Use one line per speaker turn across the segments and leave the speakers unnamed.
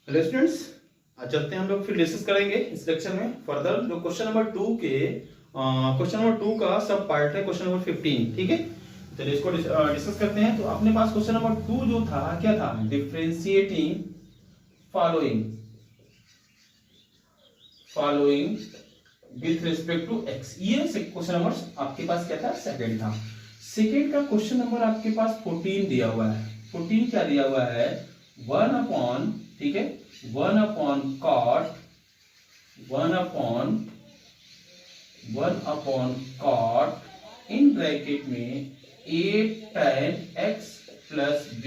Hello students, आज चलते हैं हम लोग फिर डिस्कस करेंगे इस लेक्चर में फर्दर जो क्वेश्चन नंबर 2 के क्वेश्चन नंबर 2 का सब पार्ट है क्वेश्चन नंबर 15। ठीक है, चलिए इसको डिस्कस करते हैं। तो अपने पास क्वेश्चन नंबर 2 जो था क्या था, differentiating following with respect to X. ये क्वेश्चन नंबर आपके पास क्या था, सेकंड था। सेकंड का क्वेश्चन नंबर आपके पास 14 दिया हुआ है। 14 क्या दिया हुआ है, 1 अपॉन, ठीक है, 1 upon cot 1 upon cot in bracket में a tan x plus b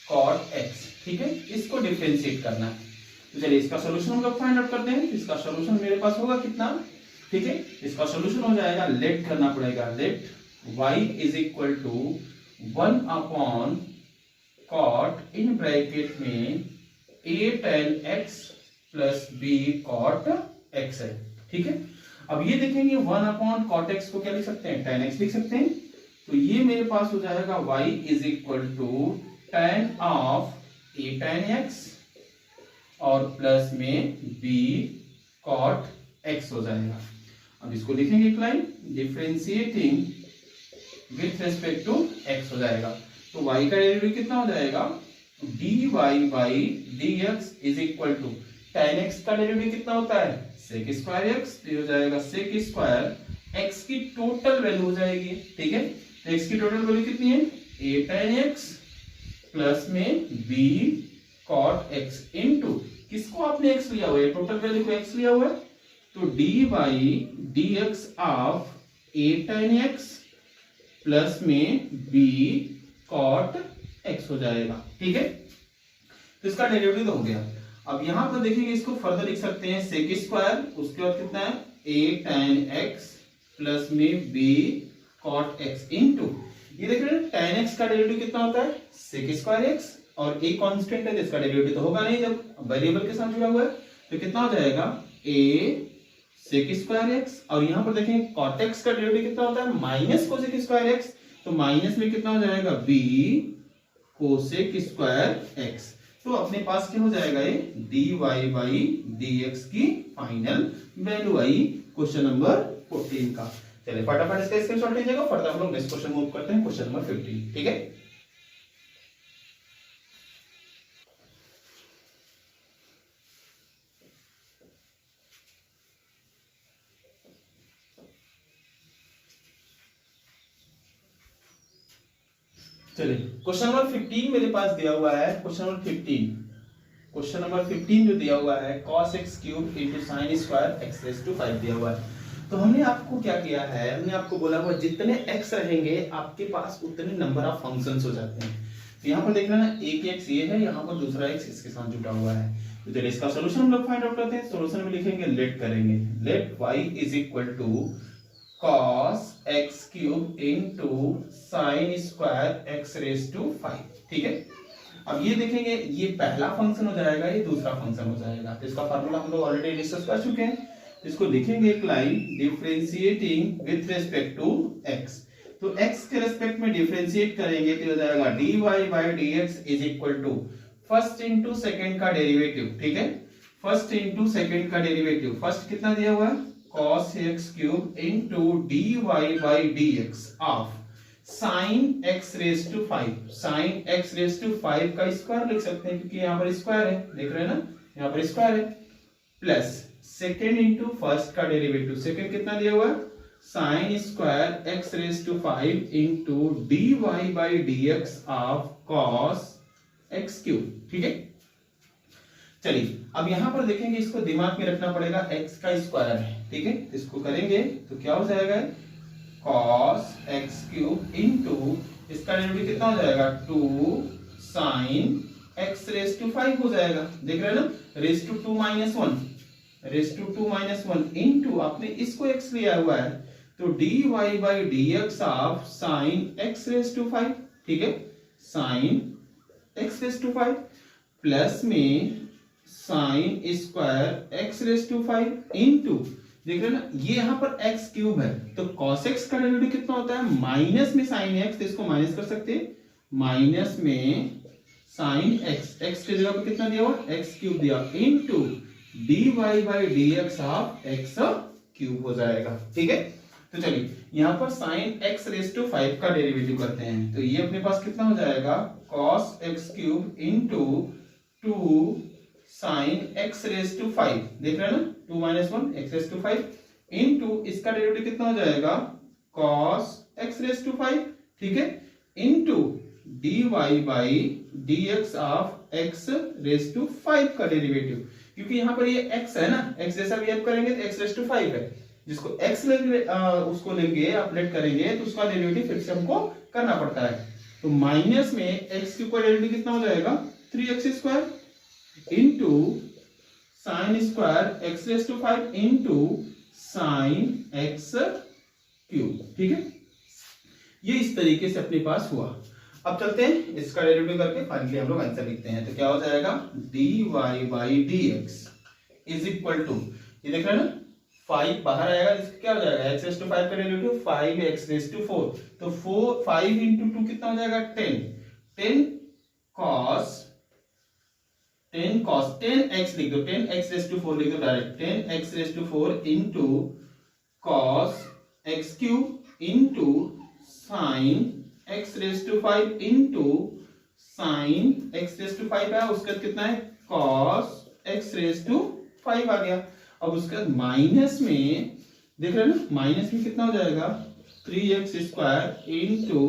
cot x। ठीक है, इसको डिफरेंशिएट करना है। तो चलिए इसका सॉल्यूशन हम लोग फाइंड आउट करते हैं। इसका सॉल्यूशन मेरे पास होगा कितना, ठीक है, इसका सॉल्यूशन हो जाएगा, लेट करना पड़ेगा, let y is equal to 1 upon cot in bracket में a tan x plus b cot x है। ठीक है, अब ये देखेंगे 1 अपॉन कॉट x को क्या लिख सकते हैं, tan x लिख सकते हैं। तो ये मेरे पास हो जाएगा y is equal to tan of a tan x और प्लस में b कॉट x हो जाएगा। अब इसको लिखेंगे एक line, differentiating with respect to x हो जाएगा। तो y का डेरिवेटिव कितना हो जाएगा, dy by dx is equal to tan x का डेरिवेटिव कितना होता है, sec स्क्वायर x। तो हो जाएगा sec स्क्वायर x की टोटल वैल्यू हो जाएगी। ठीक है, तो x की टोटल वैल्यू कितनी है, a tan x प्लस में b cot x इनटू किसको आपने x लिया हुआ है, टोटल वैल्यू को x लिया हुआ है, तो dy dx of a tan x plus में b cot x हो जाएगा। ठीक है, तो इसका डेरिवेटिव हो गया। अब यहां पर देखेंगे, इसको फर्दर लिख सकते हैं sec स्क्वायर, उसके बाद कितना है a tan x प्लस में b cot x इनटू, ये देख रहे हैं tan x का डेरिवेटिव कितना होता है, sec स्क्वायर x, और a कांस्टेंट है तो इसका डेरिवेटिव तो होगा नहीं जब वेरिएबल के साथ जुड़ा हुआ है। तो कितना हो जाएगा a sec स्क्वायर x, और यहां पर देखें cot x का डेरिवेटिव कितना होता है, माइनस cosec स्क्वायर x। तो माइनस में कितना हो जाएगा, b cosec स्क्वायर x। तो अपने पास क्या हो जाएगा, ये dy बाई dx की फाइनल वैल्यू आई क्वेश्चन नंबर 14 का। चलिए फटाफट इसका स्क्रीनशॉट लीजिएगा, फटाफट हम लोग नेक्स्ट क्वेश्चन मूव करते हैं, क्वेश्चन नंबर 15। ठीक है, चलिए क्वेश्चन नंबर 15 मेरे पास दिया हुआ है। क्वेश्चन नंबर 15 जो दिया हुआ है, cos x cube into sin square x raise to 5 दिया हुआ है। तो हमने आपको क्या किया है, हमने आपको बोला हुआ जितने x रहेंगे आपके पास उतने नंबर ऑफ फंक्शंस हो जाते हैं। तो यहाँ पर देखना ना, एक x ये है, यहाँ पर दूसरा x इसके साथ जुड़ा हुआ है। तो चलिए इसका सॉल्यूशन हम लोग फाइंड आउट करते हैं। सॉल्यूशन में लिखेंगे, लेट करेंगे, let y is equal to cos x cube into sin square x raise to 5। ठीक है, अब ये देखेंगे, ये पहला फंक्शन हो जाएगा, ये दूसरा फंक्शन हो जाएगा। तो इसका फार्मूला हम लोग ऑलरेडी डिस्कस कर चुके हैं। इसको लिखेंगे एक line, differentiating with respect to x। तो x के रिस्पेक्ट में डिफरेंशिएट करेंगे तो हो जाएगा dy by dx is equal to first into second का डेरिवेटिव। ठीक है, फर्स्ट इंटू सेकंड का डेरिवेटिव, फर्स्ट कितना दिया हुआ है, cos x cube into dy by dx of sin x raise to 5। sin x raise to 5 का square लिख सकते हैं क्योंकि यहाँ पर स्क्वायर है, देख रहे हैं ना, यहाँ पर स्क्वायर है, प्लस सेकंड इंटू फर्स्ट का डेरिवेटिव, सेकंड कितना दिया हुआ है, sin square x raise to 5 into dy by dx of cos x cube. ठीक है, चलिए अब यहां पर देखेंगे, इसको दिमाग में रखना पड़ेगा, x का स्क्वायर है। ठीक है, इसको करेंगे तो क्या हो जाएगा, cos x क्यूब इनटू इसका डेरिवेटिव कितना हो जाएगा, 2 sin x रेज़ टू 5 हो जाएगा, देख रहे हैं ना, raise to 2 minus 1, raise to 2 minus 1 into आपने इसको x लिया हुआ है, तो dy by dx of sin x raise to 5। ठीक है, sin x raise to 5 plus में sin square x raise to 5 into, देख रहे हैं ना, ये यहाँ पर x क्यूब है, तो cos x का डेरिवेटिव कितना होता है, माइनस में sin x, तो इसको माइनस कर सकते हैं, माइनस में साइन एक्स, एक्स की जगह पे कितना दिया हुआ, एक्स क्यूब दिया, into dy by D x of x cube हो जाएगा। ठीक है, तो चलिए यहाँ पर साइन एक्स रेस टू 5 का डेरिवेटिव करते हैं, तो ये अपने पास कितना हो जाएगा, cos X cube into 2 sine X raise to 5, देख रहे हैं ना, 2 minus 1 X raise to 5 into इसका डेरिवेटिव कितना हो जाएगा, कॉस एक्स रेस टू 5, ठीक है, into dy by D x of X raise to 5 का डेरिवेटिव, क्योंकि यहाँ पर ये x है ना, x जैसा बिहेव करेंगे तो x रेस टू 5 है, जिसको x लेंगे उसको लेंगे अपडेट करेंगे तो उसका डेरिवेटिव फिर से हमको करना पड़ता है, तो माइनस में x क्यूब का डेरिवेटिव कितना हो जाएगा, 3x square into sine square x raise to 5 into sine x cube. ठीक है, ये इस तरीके से अपने पास हुआ। अब चलते हैं इसका डेरिवेटिव करके फाइनली हम लोग आंसर लिखते हैं, तो क्या हो जाएगा, dy by D x is equal to, ये देख रहे हैं ना, 5 बाहर आएगा, इसका क्या हो जाएगा, x रेस टू 5 का डेरिवेटिव 5x रेस टू 4, तो 5 इंटू 2 कितना हो जाएगा, 10 cos 10x लिख दो, 10x रेस टू 4 लिख दो direct, 10x raise to 4 into cos x cube into sine x raise to 5 into sine x raise to 5 है, उसका कितना है, cos x रेस टू 5 आ गया। अब उसके बाद माइनस में देख रहे हैं ना, माइनस में कितना हो जाएगा, 3x square into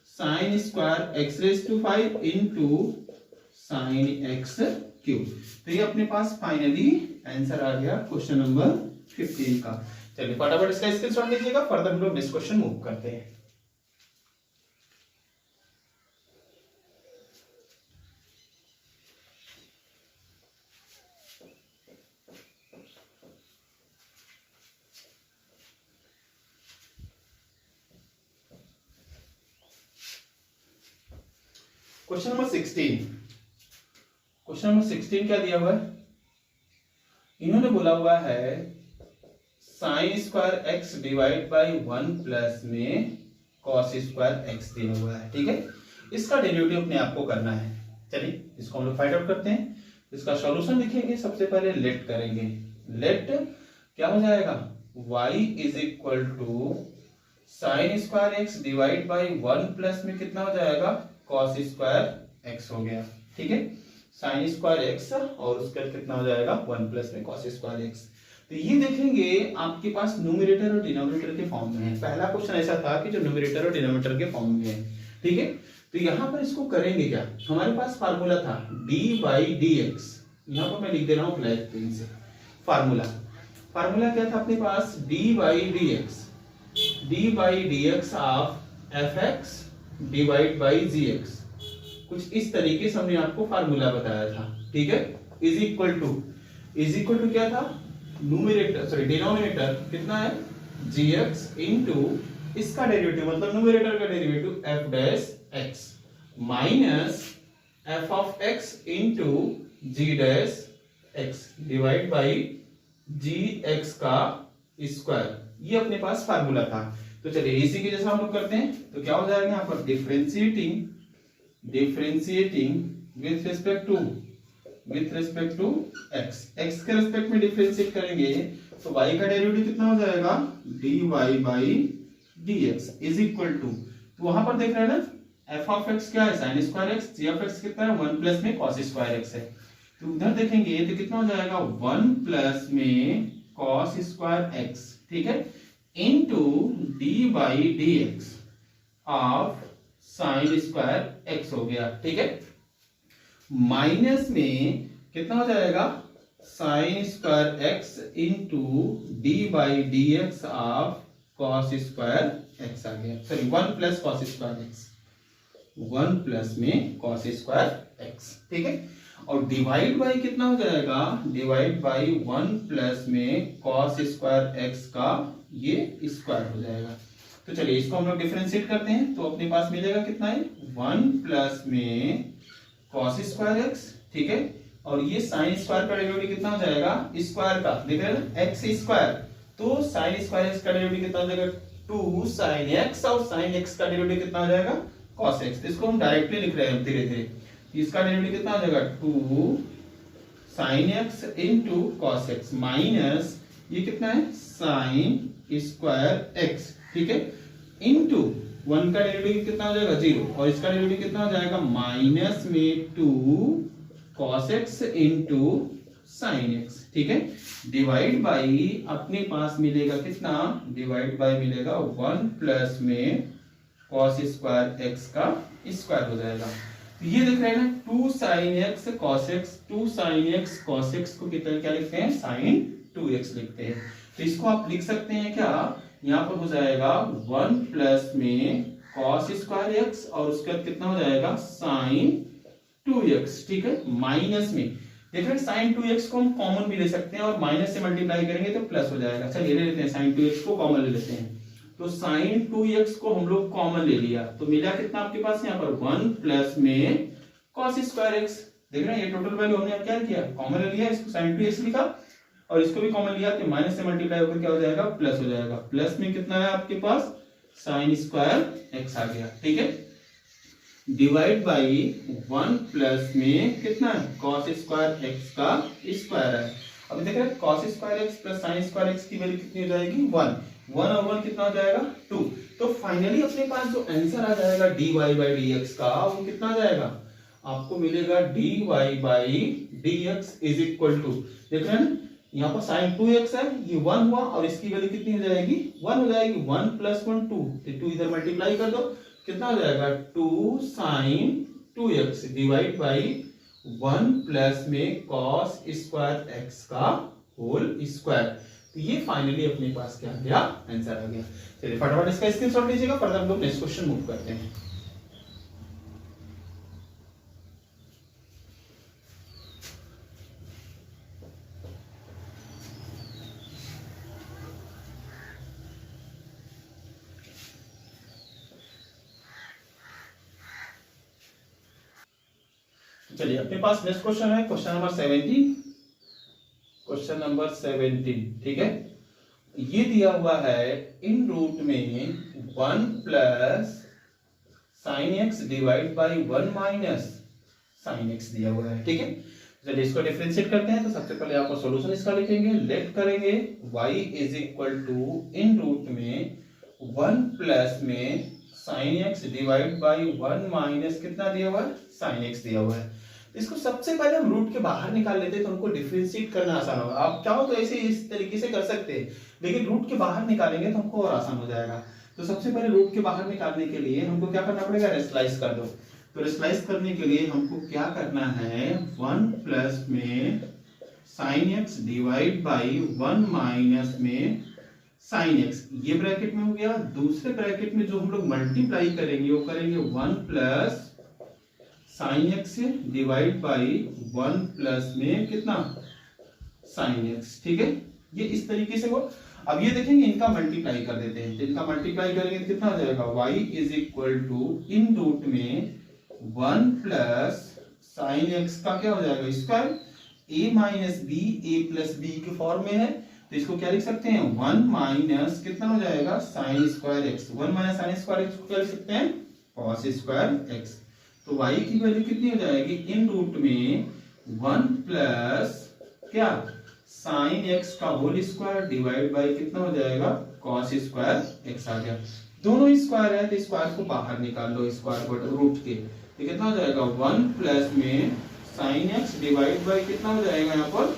sine square x raise to 5 into sine x cube. तो ये अपने पास फाइनली आंसर आ गया क्वेश्चन नंबर 15 का। चलिए फटाफट इसका स्क्रीनशॉट लीजिएगा, फर्दर हम लोग नेक्स्ट क्वेश्चन मूव करते हैं। क्वेश्चन नंबर 16, क्वेश्चन नंबर 16 क्या दिया हुआ है, इन्होंने बोला हुआ है sign square X divide by 1 plus में कॉस स्क्वायर एक्स दिया हुआ है। ठीक है, इसका डेरिवेटिव अपने आप को करना है। चलिए इसको हम लोग फाइंड आउट करते हैं। इसका सॉल्यूशन लिखेंगे, सबसे पहले लेट करेंगे, लेट क्या हो जाएगा, y is equal to sine square X divide by 1 plus में कितना हो जाएगा, cos स्क्वायर x हो गया। ठीक है, साइन स्क्वायर x और उसका कितना हो जाएगा, 1 प्लस में cos स्क्वायर x। तो ये देखेंगे आपके पास न्यूमरेटर और डिनोमिनेटर के फॉर्म में है। पहला क्वेश्चन ऐसा था कि जो न्यूमरेटर और डिनोमिनेटर के फॉर्म में है। ठीक है, तो यहाँ पर इसको करेंगे क्या, हमारे पास फार्मूला था d बाई डी एक्स, यहाँ पर मैं लिख दे रहा हूँ ब्लैक पेन से, फार्मूला क्या था अपने पास, d by D x of f x divide by g x, कुछ इस तरीके से हमने आपको फार्मूला बताया था। ठीक है, इज इक्वल टू क्या था, डिनोमिनेटर कितना है, जी एक्स इंटू इसका डेरिवेटिव मतलब न्यूमरेटर का derivative f dash x minus f of x into g dash x divide by g x का स्क्वायर, ये अपने पास फार्मूला था। तो चलिए इसी के जैसा हम लोग करते हैं, तो क्या हो जाएगा यहाँ पर, differentiating with respect to x के रिस्पेक्ट में डिफरेंशिएट करेंगे तो y का डेरिवेटिव कितना हो जाएगा, dy by D x is equal to, तो वहां पर देख रहे हैं ना f ऑफ x क्या है, sign square x, g of x कितना है, 1 प्लस में cos स्क्वायर x है, तो उधर देखेंगे तो कितना हो जाएगा, 1 प्लस में cos स्क्वायर x, ठीक है, into d by D x of sine square x हो गया। ठीक है, माइनस में कितना हो जाएगा, sign square x into D by D x of cos square x आ गया, sorry 1 plus cos square x, 1 plus में कॉस स्क्वायर x। ठीक है, और डिवाइड बाई कितना हो जाएगा, डिवाइड बाई 1 प्लस में कॉस स्क्वायर x का ये स्क्वायर हो जाएगा। तो चलिए इसको हम लोग डिफरेंशिएट करते हैं, तो अपने पास मिलेगा कितना है, 1 प्लस में कॉस स्क्वायर x, ठीक है, और ये साइन स्क्वायर का डेरिवेटिव कितना हो जाएगा, स्क्वायर का, देख रहे हैं ना, x स्क्वायर, तो साइन स्क्वायर x का डेरिवेटिव कितना हो जाएगा, 2 साइन x, और साइन x का डेरिवेटिव कितना हो जाएगा, cos x। तो इसको हम डायरेक्टली लिख रहे हैं धीरे धीरे, इसका डेरिवेटिव कितना हो जाएगा 2 sine x into cos x minus ये कितना है साइन स्क्वायर एक्स, ठीक है, इंटू 1 का डेरिवेटिव कितना हो जाएगा 0 और इसका डेरिवेटिव कितना हो जाएगा माइनस में 2 cos x into sine x, ठीक है, डिवाइड बाई अपने पास मिलेगा कितना, डिवाइड बाई मिलेगा 1 प्लस में कॉस स्क्वायर एक्स का स्क्वायर हो जाएगा। तो ये देख रहे हैं ना 2 sine x cos x, 2 sine x cos x को कितना क्या लिखते हैं साइन 2x लिखते हैं। तो इसको आप लिख सकते हैं क्या, यहाँ पर हो जाएगा 1 प्लस में कॉस स्क्वायर एक्स और उसके बाद कितना हो जाएगा साइन 2x, ठीक है, माइनस में देख रहे हैं साइन 2x को हम कॉमन भी ले सकते हैं और माइनस से मल्टीप्लाई करेंगे तो प्लस हो जाएगा। चलिए ले लेते हैं साइन 2x को कॉमन ले लेते हैं, तो साइन 2x को हम लोग कॉमन ले लिया तो मिला कितना आपके पास यहाँ पर 1 प्लस में कॉस स्क्वायर एक्स, देख रहे हैं ये टोटल वैल्यू हमने क्या किया कॉमन ले लिया, इसको साइन 2x लिखा और इसको भी कॉमन लिया तो माइनस से मल्टीप्लाई होकर क्या हो जाएगा प्लस हो जाएगा, प्लस में कितना है आपके पास साइन स्क्वायर एक्स आ गया, ठीक है, डिवाइड बाई 1 प्लस में कितना है कॉस स्क्वायर एक्स का स्क्वायर है। अब देख रहे हैं cos square x plus sign square x की वैल्यू कितनी हो जाएगी 1 और 1 कितना हो जाएगा 2। तो फाइनली अपने पास जो आंसर आ जाएगा dy बाई dx का वो कितना आ जाएगा, आपको मिलेगा dy by dx is equal to, देख रहे हैं यहाँ पर साइन 2x है ये 1 हुआ और इसकी वैल्यू कितनी हो जाएगी 1 हो जाएगी, 1 प्लस 1 2, तो 2 इधर मल्टीप्लाई कर दो कितना हो जाएगा 2 sine 2x divide by 1 plus में कॉस स्क्वायर एक्स का होल स्क्वायर। तो ये फाइनली अपने पास क्या आ गया आंसर आ गया। चलिए फटाफट इसका स्क्रीनशॉट लीजिएगा, फर्दर हम लोग नेक्स्ट क्वेश्चन मूव करते हैं। चलिए अपने पास नेक्स्ट क्वेश्चन है क्वेश्चन नंबर 17, क्वेश्चन नंबर 17, ठीक है, ये दिया हुआ है इन रूट में 1 plus sine x divide by 1 minus sine x दिया हुआ है, ठीक है। चलिए इसको डिफरेंशिएट करते हैं। तो सबसे पहले आपको सॉल्यूशन इसका लिखेंगे, लेट करेंगे y is equal to in root में 1 प्लस में sine x divide by 1 minus कितना दिया हुआ है साइन एक्स दिया हुआ है। इसको सबसे पहले हम रूट के बाहर निकाल लेते हैं तो हमको डिफरेंशिएट करना आसान होगा। आप चाहो तो ऐसे इस तरीके से कर सकते हैं, लेकिन रूट के बाहर निकालेंगे तो हमको और आसान हो जाएगा। तो सबसे पहले रूट के बाहर निकालने के लिए हमको क्या करना पड़ेगा, रेस्लाइज कर दो। तो रेस्लाइज करने के लिए हमको क्या करना है, 1 प्लस में sine x divide by 1 minus में साइन एक्स, ये ब्रैकेट में हो गया। दूसरे ब्रैकेट में जो हम लोग मल्टीप्लाई करेंगे वो करेंगे 1 plus sine x divide by 1 plus में कितना साइन एक्स, ठीक है, ये इस तरीके से हो। अब ये देखेंगे इनका मल्टीप्लाई कर देते हैं, इनका मल्टीप्लाई करेंगे तो कितना हो जाएगा, y is equal to in root में 1 प्लस साइन एक्स का क्या हो जाएगा square, a minus b, a plus b के फॉर्म में है तो इसको क्या लिख सकते हैं 1 माइनस कितना हो जाएगा sign square x, 1 minus sign square x को क्या लिख सकते हैं कॉस स्क्वायर एक्स। तो y की वैल्यू कितनी हो जाएगी इन रूट में 1 प्लस क्या साइन एक्स का होल स्क्वायर डिवाइड बाई कितना हो जाएगा कॉस स्क्वायर एक्स आ गया। दोनों स्क्वायर है तो स्क्वायर को बाहर निकाल लो, स्क्वायर को रूट के, तो कितना हो जाएगा 1 प्लस में साइन एक्स डिवाइड बाई कितना हो जाएगा यहाँ पर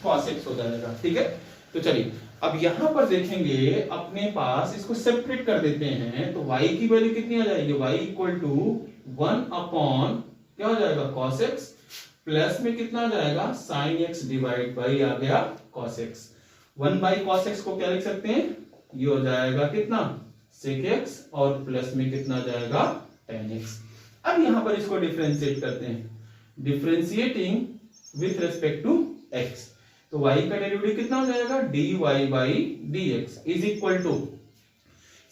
कॉस एक्स हो जाएगा, ठीक है। तो चलिए अब यहाँ पर देखेंगे अपने पास इसको सेपरेट कर देते हैं तो y की वैल्यू कितनी आ जाएगी, y इक्वल टू 1 अपॉन क्या हो जाएगा cos x प्लस में कितना आ जाएगा sin x डिवाइड बाई आ गया cos x। 1 by cos x को क्या लिख सकते हैं, ये हो जाएगा कितना sec x और प्लस में कितना आ जाएगा tan x। अब यहाँ पर इसको डिफरेंशिएट करते हैं, differentiating with respect to x, तो y का डेरिवेटिव कितना हो जाएगा dy by dx is equal to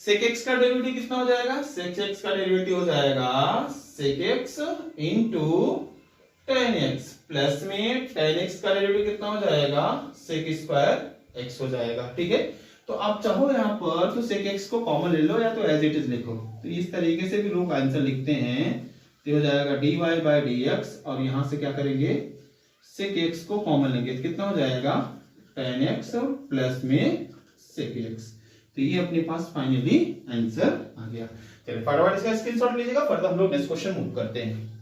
sec x का डेरिवेटिव कितना हो जाएगा, sec x का डेरिवेटिव हो जाएगा sec x into tan x plus में tan x का डेरिवेटिव कितना हो जाएगा sec स्क्वायर x हो जाएगा, ठीक है। तो आप चाहो यहाँ पर तो sec x को कॉमन ले लो या तो एज इट इज लिखो, तो इस तरीके से भी लोग आंसर लिखते हैं। तो हो जाएगा dy बाय dx, और यहां से क्या करेंगे sec x को कॉमन लेंगे, तो कितना हो जाएगा tan x प्लस में sec x। तो ये अपने पास फाइनली आंसर आ गया। चलिए फटाफट इसका स्क्रीनशॉट लीजिएगा, फर्दर हम लोग नेक्स्ट क्वेश्चन मूव करते हैं।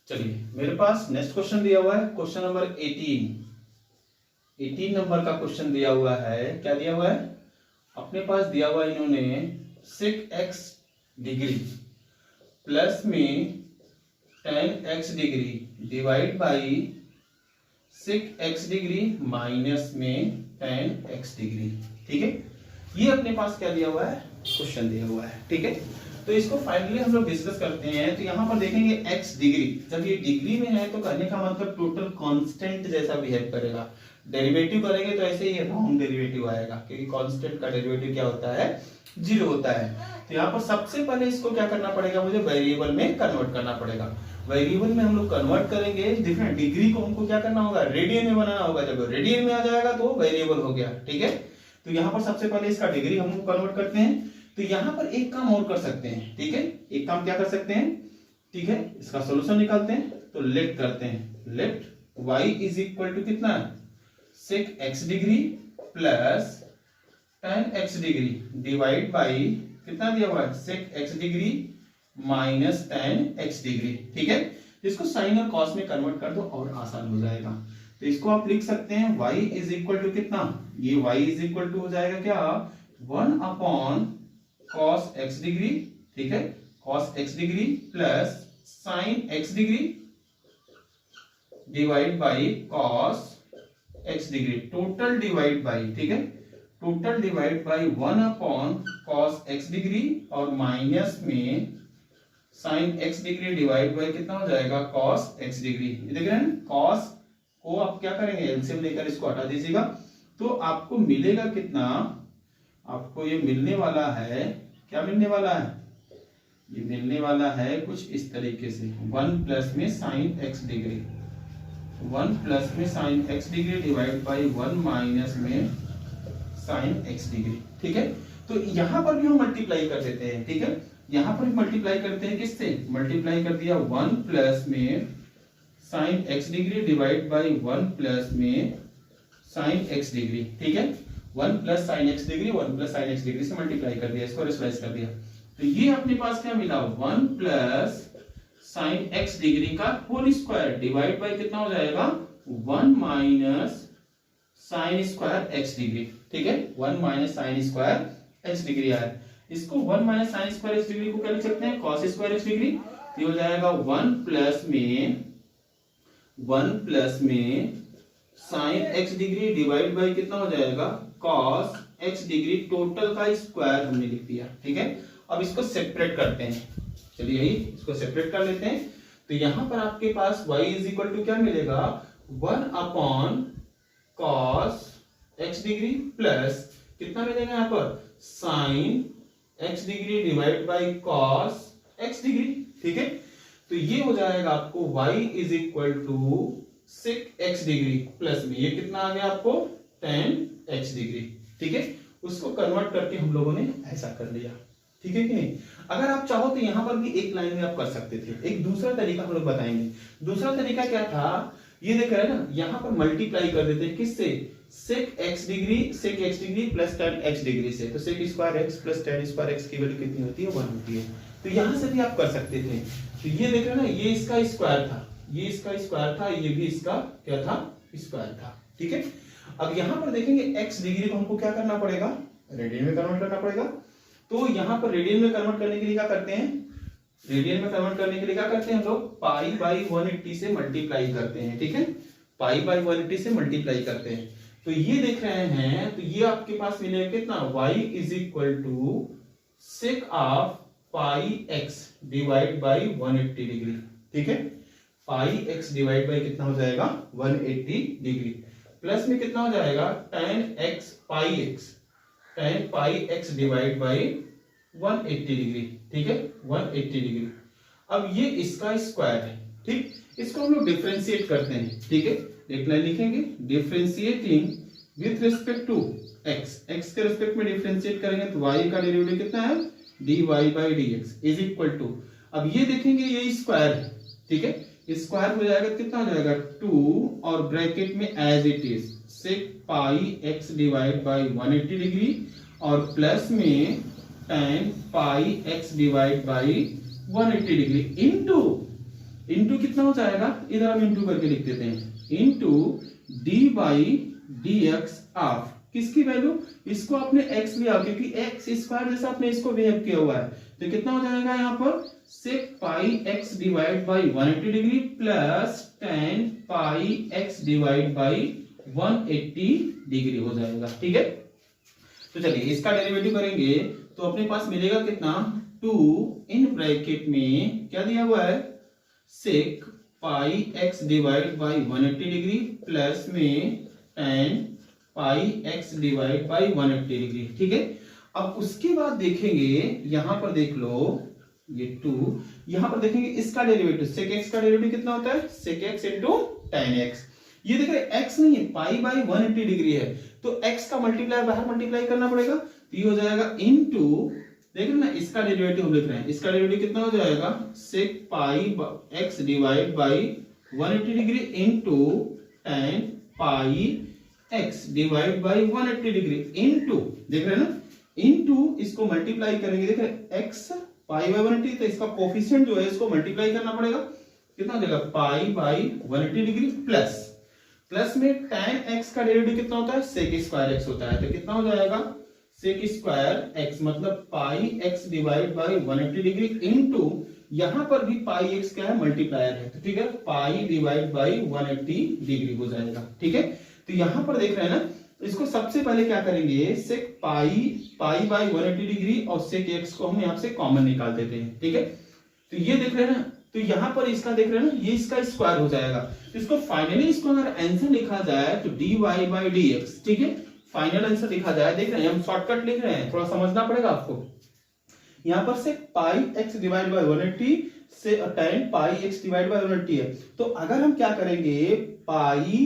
चलिए मेरे पास नेक्स्ट क्वेश्चन दिया हुआ है, क्वेश्चन नंबर 18 नंबर का क्वेश्चन दिया हुआ है। क्या दिया हुआ है अपने पास, दिया हुआ है इन्होंने sec x डिग्री प्लस में tan x degree divide by sec x degree minus में tan x डिग्री। ठीक है, ये अपने पास क्या दिया हुआ है, क्वेश्चन दिया हुआ है। ठीक है, तो इसको फाइनली हम लोग डिस्कस करते हैं। तो यहाँ पर देखेंगे x डिग्री, जब ये डिग्री में है तो कहने का मतलब टोटल कांस्टेंट जैसा बिहेव करेगा। डेरिवेटिव करेंगे तो ऐसे ही राउंड डेरिवेटिव आएगा, क्योंकि कांस्टेंट का डेरिवेटिव क्या होता है, 0 होता है। तो यहाँ पर सबसे पहले इसको क्या करना पड़ेगा, मुझे वेरिएबल में कन्वर्ट करना पड़ेगा। वेरिएबल में हम लोग कन्वर्ट करेंगे, डिफरेंट डिग्री को हमको क्या करना होगा, रेडियन में बनाना होगा। जब रेडियन में आ जाएगा तो वेरिएबल हो गया। ठीक है, तो यहाँ पर सबसे पहले इसका डिग्री हम लोग कन्वर्ट करते हैं। तो यहाँ पर एक काम और कर सकते हैं। ठीक है, एक काम क्या कर सकते हैं, ठीक है, इसका सॉल्यूशन निकालते हैं। तो लेट करते हैं, let y is equal to कितना, sec x degree plus tan x degree divide by कितना दिया हुआ है, sec x degree minus tan x degree. ठीक है, इसको साइन और कॉस में कन्वर्ट कर दो और आसान हो जाएगा। तो इसको आप लिख सकते हैं y इज इक्वल टू कितना, ये y इज इक्वल टू हो जाएगा क्या, 1 अपॉन cos x डिग्री। ठीक है, cos x degree plus sin x degree divide by cos x degree, total divide by, ठीक है, total divide by 1 upon cos x degree और माइनस में sin x degree divide by कितना हो जाएगा, cos x degree. ये देख रहे हैं, cos को आप क्या करेंगे, एलसीएम लेकर इसको हटा दीजिएगा। तो आपको मिलेगा कितना, आपको ये मिलने वाला है, क्या मिलने वाला है, ये मिलने वाला है कुछ इस तरीके से, 1 प्लस में साइन x डिग्री, 1 प्लस में sine x degree divide by 1 minus में साइन x डिग्री। ठीक है, तो यहां पर भी हम मल्टीप्लाई कर देते हैं। ठीक है, यहां पर मल्टीप्लाई करते हैं किससे, मल्टीप्लाई कर दिया 1 प्लस में sine x degree divide by 1 plus में साइन x डिग्री। ठीक है, 1 plus sine x degree 1 plus sine x degree से मल्टीप्लाई कर दिया, इसको रेशनलाइज कर दिया। तो ये अपने पास क्या मिला, 1 प्लस साइन एक्स डिग्री का होल स्क्वायर डिवाइड बाय कितना हो जाएगा, 1 minus sign square x degree. ठीक है, 1 minus sign square x degree आया। इसको 1 minus sign square x degree को क्या लिख सकते हैं, कॉस स्क्वायर एक्स डिग्री। ये हो जाएगा 1 प्लस में sine x degree divide by कितना हो जाएगा, cos x डिग्री, टोटल का स्क्वायर हमने लिख दिया। ठीक है, अब इसको सेपरेट करते हैं। चलिए यही इसको सेपरेट कर लेते हैं। तो यहां पर आपके पास y इज इक्वल टू क्या मिलेगा, 1 upon cos x degree plus कितना मिलेगा यहाँ पर, sine x degree divide by cos x degree. ठीक है, तो ये हो जाएगा आपको y is equal to sec x degree plus में ये कितना आ गया आपको, tan x डिग्री। ठीक है, उसको कन्वर्ट करके हम लोगों ने ऐसा कर लिया। ठीक है कि नहीं, अगर आप चाहो तो यहां पर भी एक लाइन में आप कर सकते थे। एक दूसरा तरीका हम लोग बताएंगे। दूसरा तरीका क्या था, ये देख रहे हैं ना, यहां पर मल्टीप्लाई कर देते हैं किससे, sec x degree plus tan x degree से। तो sec square x plus tan square x की वैल्यू कितनी होती है, 1 होती है। तो यहां से भी आप कर सकते थे। तो ये देख रहे हैं ना, ये इसका स्क्वायर था, ये इसका स्क्वायर था, ये भी इसका क्या था, स्क्वायर था। ठीक है, अब यहां पर देखेंगे x डिग्री को हमको क्या करना पड़ेगा, रेडियन में कन्वर्ट करना पड़ेगा। तो यहां पर रेडियन में कन्वर्ट करने के लिए क्या करते हैं, रेडियन में कन्वर्ट करने के लिए क्या करते हैं हम लोग, पाई बाई 180 से मल्टीप्लाई करते हैं। ठीक है, पाई बाई 180 से मल्टीप्लाई करते हैं। तो ये देख रहे हैं, तो ये आपके पास मिलेगा कितना, y is equal to sec of pi x divide by 180 degree. ठीक है, पाई x डिवाइड बाई कितना हो जाएगा, 180 डिग्री। प्लस में कितना हो जाएगा tan x pi x, tan pi x divide by 180 degree, ठीक है 180 डिग्री। अब ये इसका स्क्वायर है, ठीक, इसको हम लोग डिफरेंशिएट करते हैं, ठीक है, एक लाइन लिखेंगे differentiating with respect to x, x के रिस्पेक्ट में डिफरेंशिएट करेंगे तो y का डेरिवेटिव कितना है dy by dx is equal to, अब ये देखेंगे ये स्क्वायर है, ठीक है, स्क्वायर हो जाएगा कितना हो जाएगा 2 और ब्रैकेट में as it is sec pi x divide by 180 degree और प्लस में tan pi x divide by 180 degree into कितना हो जाएगा, इधर हम इंटू करके लिख देते हैं, into D by D x of किसकी वैल्यू, इसको आपने x लिया क्योंकि x स्क्वायर जैसा आपने इसको बिहेव किया हुआ है, तो कितना हो जाएगा यहाँ पर sec pi x divide by 180 degree plus tan pi x divide by 180 degree हो जाएगा, ठीक है। तो चलिए इसका डेरिवेटिव करेंगे तो अपने पास मिलेगा कितना 2 इन ब्रैकेट में क्या दिया हुआ है sec pi x divide by 180 degree plus में tan pi x divide by 180 degree, ठीक है। अब उसके बाद देखेंगे यहां पर देख लो ये 2, यहां पर देखेंगे इसका डेरिवेटिव sec x का डेरिवेटिव कितना होता है sec x into tan x, ये देख रहे x नहीं है पाई बाई 180 डिग्री है तो x का मल्टीप्लाई बाहर मल्टीप्लाई करना पड़ेगा, तो ये हो जाएगा इनटू, देख रहे ना इसका डेरिवेटिव हम लिख रहे हैं, इसका डेरिवेटिव कितना हो जाएगा sec pi x divide by 180 degree into tan pi x divide by 180 degree into, देख रहे हैं ना, इनटू इसको मल्टीप्लाई करेंगे, देख रहे x पाई बाई 180 तो इसका कोफिशिएंट जो है इसको मल्टीप्लाई करना पड़ेगा, कितना हो जाएगा पाई बाई 180 डिग्री प्लस में tan x का डेरिवेटिव कितना होता है sec स्क्वायर x होता है, तो कितना हो जाएगा sec स्क्वायर x मतलब पाई x divide by 180 degree into यहां पर भी पाई x क्या है मल्टीप्लायर है, तो ठीक है पाई डिवाइड बाई 180 डिग्री हो जाएगा, ठीक है। तो यहां पर देख रहे हैं ना, इसको सबसे पहले क्या करेंगे sec पाई बाई 180 डिग्री और sec x को हम यहां से कॉमन निकाल देते हैं, ठीक है। तो ये देख रहे हैं ना, तो यहां पर इसका देख रहे हैं ना, ये इसका स्क्वायर हो जाएगा, तो इसको फाइनली इसको अगर आंसर लिखा जाए तो dy बाई dx, ठीक है, फाइनल आंसर लिखा जाए, देख रहे हैं हम शॉर्टकट लिख रहे हैं, थोड़ा समझना पड़ेगा आपको, यहां पर से पाई x डिवाइड बाई 180 से tan pi x divide by 180 है, तो अगर हम क्या करेंगे पाई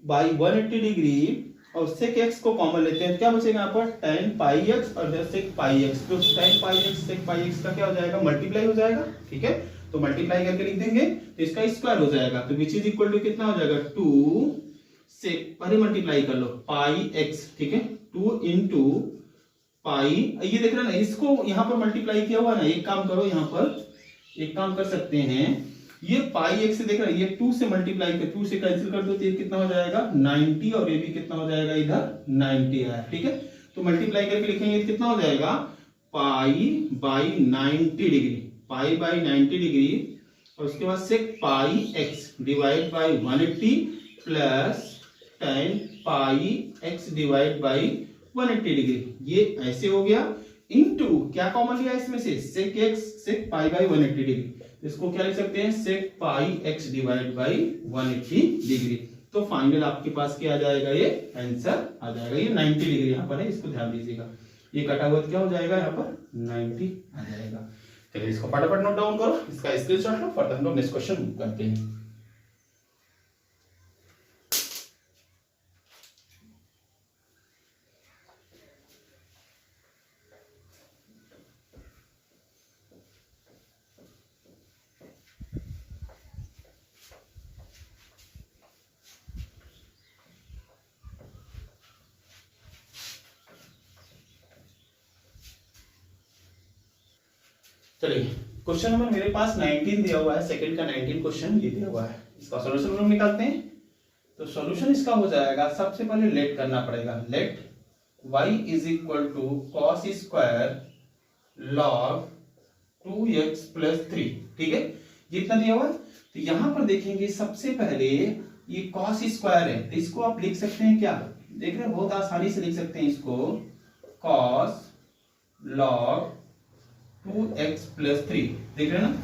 बाई 180 डिग्री और sec x को कॉमन लेते हैं तो क्या बचेगा यहाँ पर tan पाई x और sec पाई x, तो tan pi x sec pi x का क्या हो जाएगा मल्टीप्लाई हो जाएगा, ठीक है, तो मल्टीप्लाई करके लिख देंगे तो इसका स्क्वायर हो जाएगा, तो विच इज इक्वल टू कितना हो जाएगा 2 sec, पहले मल्टीप्लाई कर लो पाई x, ठीक है 2 इंटू पाई, ये देख रहे ना इसको यहाँ पर मल्टीप्लाई किया हुआ ना, एक काम करो यहाँ पर एक काम कर सकते हैं, ये पाई x से देख रहे हैं ये 2 से मल्टीप्लाई कर 2 से कैंसिल कर दो तो ये कितना हो जाएगा 90 और ये भी कितना हो जाएगा इधर 90 आया, ठीक है, तो मल्टीप्लाई करके लिखेंगे तो कितना हो जाएगा pi by 90 degree, pi by 90 degree और उसके बाद sec pi x divide by 180 plus tan pi x divide by 180 degree, ये ऐसे हो गया इनटू क्या कॉमन लिया इसमें से sec x sec pi by 180 degree, इसको क्या लिख सकते हैं sec pi x divide by 180 degree, तो फाइनल आपके पास क्या आ जाएगा ये आंसर आ जाएगा, ये 90 डिग्री यहाँ पर है, इसको ध्यान दीजिएगा, ये कटा हुआ क्या हो जाएगा यहाँ पर 90 आ जाएगा। चलिए इसको फटाफट नोट डाउन करो, इसका स्क्रीनशॉट लो, फटाफट हम लोग नेक्स्ट क्वेश्चन करते हैं। चलिए क्वेश्चन नंबर मेरे पास 19 दिया हुआ है, सेकंड का 19 क्वेश्चन ये दिया हुआ है, इसका सॉल्यूशन हम लोग निकालते हैं। तो सॉल्यूशन इसका हो जाएगा, सबसे पहले लेट करना पड़ेगा, let y is equal to cos square log 2x plus 3, ठीक है, ये इतना दिया हुआ है। तो यहां पर देखेंगे सबसे पहले ये कॉस स्क्वायर है, तो इसको आप लिख सकते हैं क्या, देख रहे हैं बहुत आसानी से लिख सकते हैं इसको कॉस लॉग 2x प्लस 3, देख रहे हैं ना,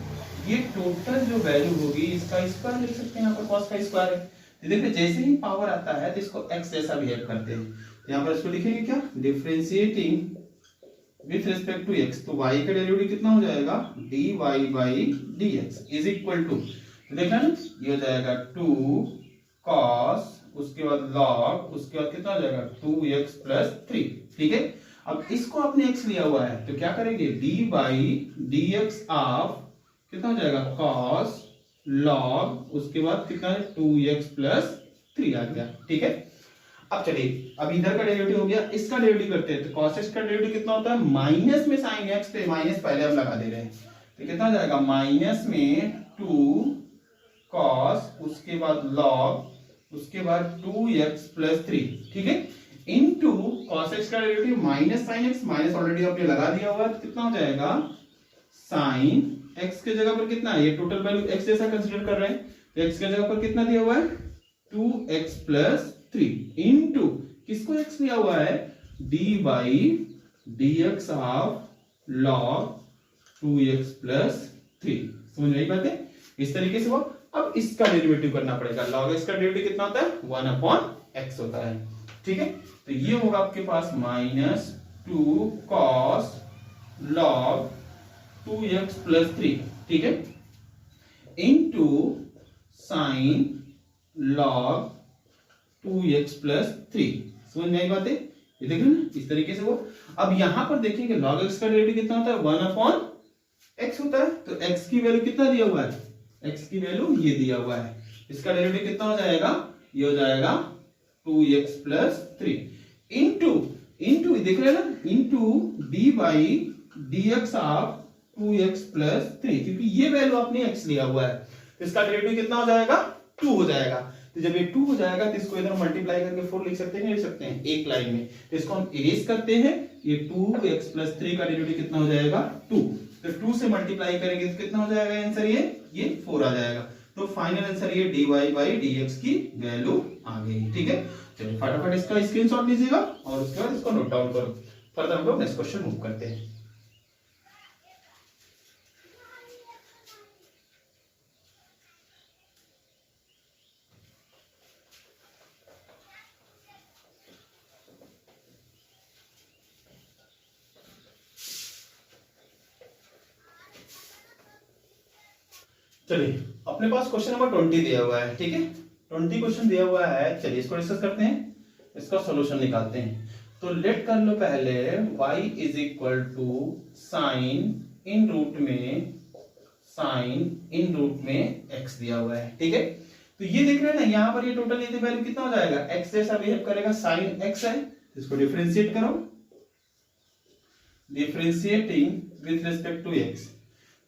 ये टोटल जो वैल्यू होगी इसका स्क्वायर लिख सकते हैं, यहाँ पर कॉस का स्क्वायर है, तो देखिए जैसे ही पावर आता है तो इसको x जैसा बिहेव करते हैं। यहाँ पर इसको लिखेंगे क्या, differentiating with respect to x, तो y का डेरिवेटिव कितना हो जाएगा, dy by dx is equal to, देखना ना ये हो जाएगा 2 cos, उसके बाद log, उसके बाद कितना हो जाएगा 2x प्लस 3। ठीक है, अब इसको आपने x लिया हुआ है तो क्या करेंगे, d बाई dx ऑफ कितना हो जाएगा cos log, उसके बाद कितना है 2x प्लस 3 आ गया। ठीक है, अब चलिए अब इधर का डेरिवेटिव हो गया, इसका डेरिवेटिव करते हैं। तो cos x का डेरिवेटिव कितना होता है, माइनस में sin x, पे माइनस पहले हम लगा दे रहे हैं, तो कितना हो जाएगा माइनस में 2 cos, उसके बाद log, उसके बाद 2x प्लस 3। ठीक है, इनटू cos x का derivative minus sin x, minus already आपने लगा दिया हुआ, तो कितना हो जाएगा sin x के जगह पर कितना है, ये टोटल वैल्यू x जैसा कंसीडर कर रहे हैं, तो x के जगह पर कितना दिया हुआ है 2x प्लस 3 इनटू किसको x लिया हुआ है, d by dx of log 2x plus 3। समझ रही बात है, इस तरीके से वो। अब इसका डेरिवेटिव करना पड़ेगा, log x का डेरिवेटिव कितना होता है 1/x होता है। ठीक है, तो ये होगा आपके पास minus 2 cos log 2x plus 3। ठीक है, into sine log 2x plus 3। समझ में आई बात है, ये देख रहे ना इस तरीके से वो। अब यहां पर देखेंगे log x का डेरिवेटिव कितना होता है 1/x होता है, तो x की वैल्यू कितना दिया हुआ है, x की वैल्यू ये दिया हुआ है, इसका डेरिवेटिव कितना हो जाएगा, ये हो जाएगा 2x प्लस 3 इनटू देख रहे हैं ना, into d by dx of 2x plus 3, क्योंकि ये वैल्यू आपने x लिया हुआ है, तो इसका डेरिवेटिव कितना हो जाएगा 2 हो जाएगा। तो जब ये 2 हो जाएगा तो इसको इधर मल्टीप्लाई करके 4 लिख सकते हैं, नहीं लिख सकते हैं एक लाइन में, तो इसको हम इरेज करते हैं, ये 2x प्लस 3 का डेरिवेटिव कितना हो जाएगा 2, तो 2 से मल्टीप्लाई करेंगे तो कितना हो जाएगा आंसर, ये 4 आ जाएगा। तो फाइनल आंसर ये dy बाई dx की वैल्यू आ गई। ठीक है, चलिए फटाफट इसका स्क्रीनशॉट लीजिएगा और उसके बाद इसको नोट डाउन करो। फर्दर हम लोग नेक्स्ट क्वेश्चन मूव करते हैं। चलिए अपने पास क्वेश्चन नंबर 20 दिया हुआ है। ठीक है, 20 क्वेश्चन दिया हुआ है, चलिए इसको डिस्कस करते हैं, इसका सॉल्यूशन निकालते हैं। तो लेट कर लो पहले y is equal to sine in root में x दिया हुआ है। ठीक है, तो ये देख रहे हैं ना, यहाँ पर ये टोटल ये वैल्यू कितना हो जाएगा, x जैसा बिहेव करेगा, साइन x है, इसको डिफरेंशिएट करो, differentiating with respect to x,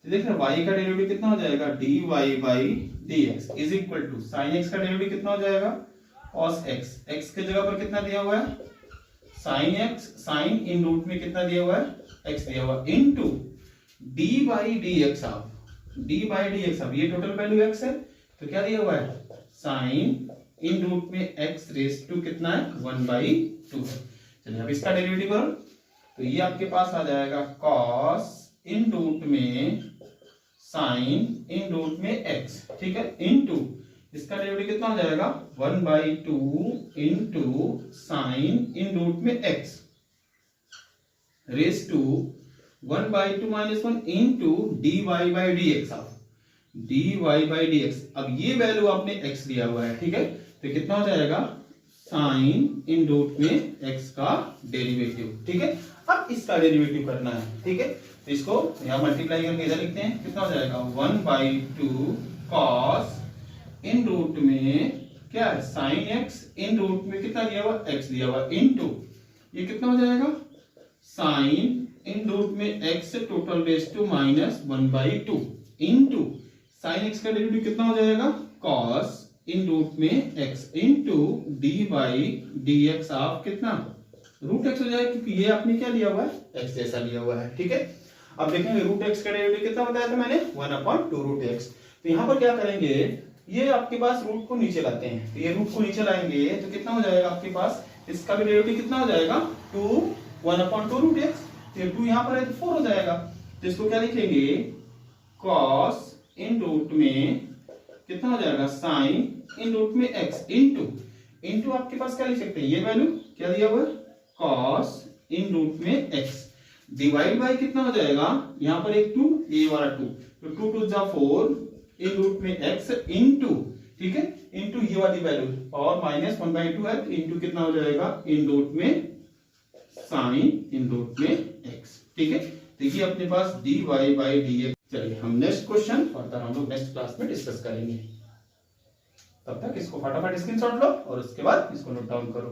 तो देख रहे y का डेरिवेटिव कितना हो जाएगा, dy by dx is equal to sine x का डेरिवेटिव कितना हो जाएगा cos x, x के जगह पर कितना दिया हुआ है sine x, sine in root में कितना दिया हुआ है x दिया हुआ है, into d by dx of ये टोटल वैल्यू x है, तो क्या दिया हुआ है साइन इन रूट में x रेस टू कितना है 1/2 है। चलिए अब इसका डेरिवेटिव करो, तो ये आपके पास आ जाएगा cos इन रूट में साइन इन रूट में x। ठीक है, इनटू इसका डेरिवेटिव कितना हो जाएगा 1/2 इनटू साइन इन रूट में x raise to 1/2 minus 1 into dy by dx of dy by dx। अब ये वैल्यू आपने x दिया हुआ है। ठीक है, तो कितना हो जाएगा साइन इन रूट में x का डेरिवेटिव। ठीक है, अब इसका डेरिवेटिव करना है। ठीक है, तो इसको यहां मल्टीप्लाई करके इधर लिखते हैं, कितना हो जाएगा 1/2 cos इन रूट में क्या है साइन x, इन रूट में कितना दिया हुआ x दिया हुआ, इनटू ये कितना हो जाएगा साइन इन रूट में x total raise to minus 1/2 into sine x का डेरिवेटिव कितना हो जाएगा cos इन रूट में x into d by dx of कितना रूट x हो जाएगा, क्योंकि ये आपने क्या लिया हुआ है x जैसा लिया हुआ है। ठीक है, अब देखेंगे रूट x का डेरिवेटिव कितना बताया था मैंने 1/2 रूट x। तो यहाँ पर क्या करेंगे, ये आपके पास रूट को नीचे लाते हैं, तो ये रूट को नीचे लाएंगे तो कितना हो जाएगा आपके पास, इसका भी डेरिवेटिव कितना हो जाएगा 1/2 रूट x, तो 2 यहाँ पर है तो 4 हो जाएगा, तो इसको क्या लिखेंगे cos इन रूट में कितना हो जाएगा साइन इन रूट में एक्स इंटू इंटू आपके पास क्या लिख सकते हैं, ये वैल्यू क्या दिया हुआ है कॉस इन रूट में एक्स डिवाइड बाय कितना हो जाएगा, यहाँ पर एक 2 ये वाला 2 तो 2 2 जा 4 इन रूट में एक्स इंटू, ठीक है, इंटू ये वाली वैल्यू और माइनस 1/2 है इंटू कितना हो जाएगा इन रूट में साइन इन रूट में एक्स। ठीक है, देखिए अपने पास dy बाई dx। चलिए हम नेक्स्ट क्वेश्चन फर्दर हम लोग नेक्स्ट क्लास में डिस्कस करेंगे। तब तक इसको फटाफट स्क्रीनशॉट लो और उसके बाद इसको नोट डाउन करो।